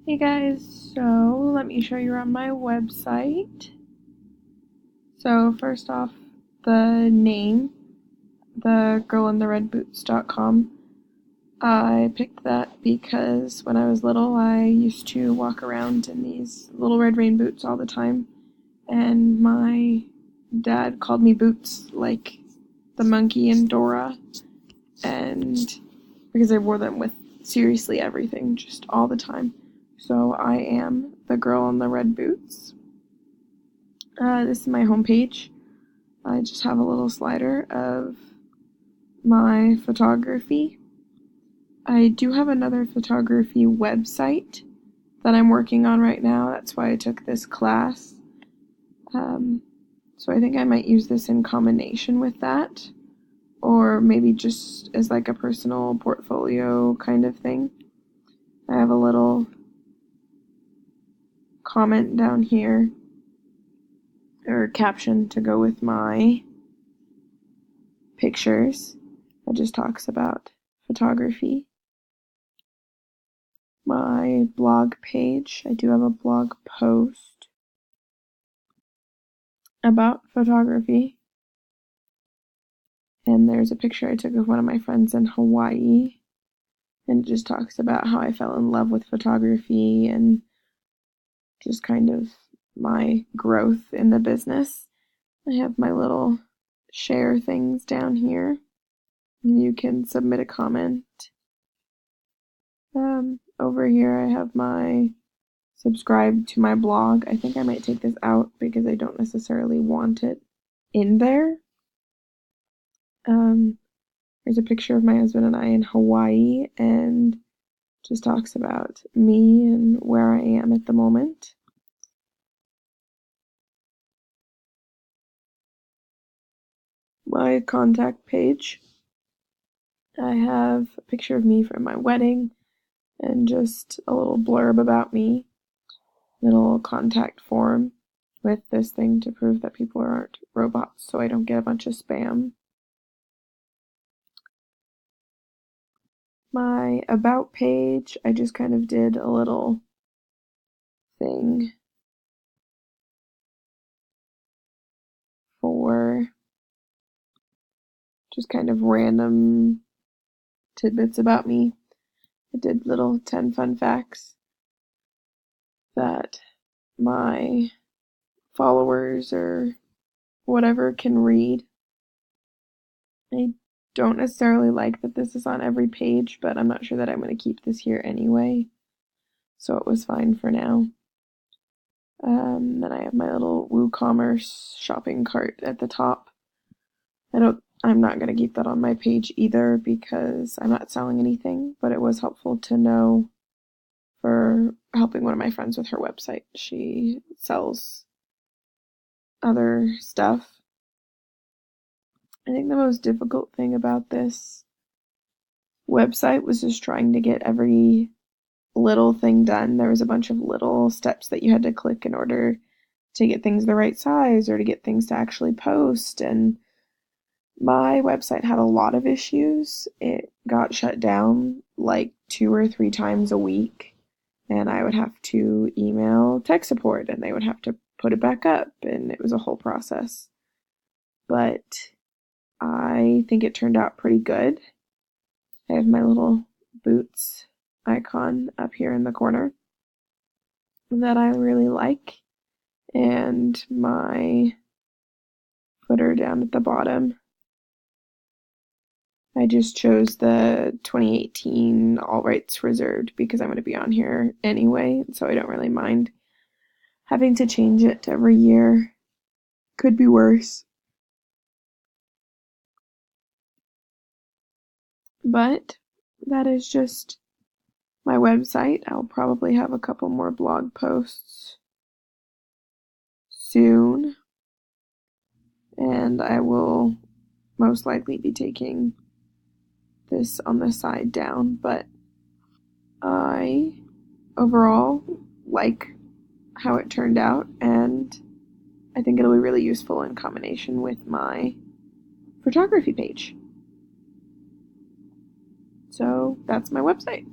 Hey guys, so let me show you around my website. So first off, the name, thegirlintheredboots.com. I picked that because when I was little, I used to walk around in these little red rain boots all the time, and my dad called me Boots, like the monkey in Dora, and because I wore them with seriously everything, just all the time. So I am the girl in the red boots. This is my homepage. I just have a little slider of my photography. I do have another photography website that I'm working on right now. That's why I took this class. So I think I might use this in combination with that, or maybe just as like a personal portfolio kind of thing. I have a little comment down here, or caption to go with my pictures that just talks about photography. My blog page, I do have a blog post about photography, and there's a picture I took of one of my friends in Hawaii, and it just talks about how I fell in love with photography and just kind of my growth in the business. I have my little share things down here. You can submit a comment. Over here I have my subscribe to my blog. I think I might take this out because I don't necessarily want it in there. There's a picture of my husband and I in Hawaii, and just talks about me and where I am at the moment. My contact page, I have a picture of me from my wedding and just a little blurb about me, little contact form with this thing to prove that people aren't robots so I don't get a bunch of spam. My about page, I just kind of did a little thing for just kind of random tidbits about me. I did little 10 fun facts that my followers or whatever can read. I don't necessarily like that this is on every page, but I'm not sure that I'm going to keep this here anyway, so it was fine for now. Then I have my little WooCommerce shopping cart at the top. I'm not going to keep that on my page either because I'm not selling anything, but it was helpful to know for helping one of my friends with her website. She sells other stuff. I think the most difficult thing about this website was just trying to get every little thing done. There was a bunch of little steps that you had to click in order to get things the right size or to get things to actually post, and my website had a lot of issues. It got shut down like 2 or 3 times a week, and I would have to email tech support and they would have to put it back up, and it was a whole process. But I think it turned out pretty good. I have my little boots icon up here in the corner that I really like, and my footer down at the bottom. I just chose the 2018 all rights reserved because I'm going to be on here anyway, so I don't really mind having to change it every year. Could be worse. But that is just my website. I'll probably have a couple more blog posts soon, and I will most likely be taking this on the side down, but I overall like how it turned out, and I think it'll be really useful in combination with my photography page. So that's my website.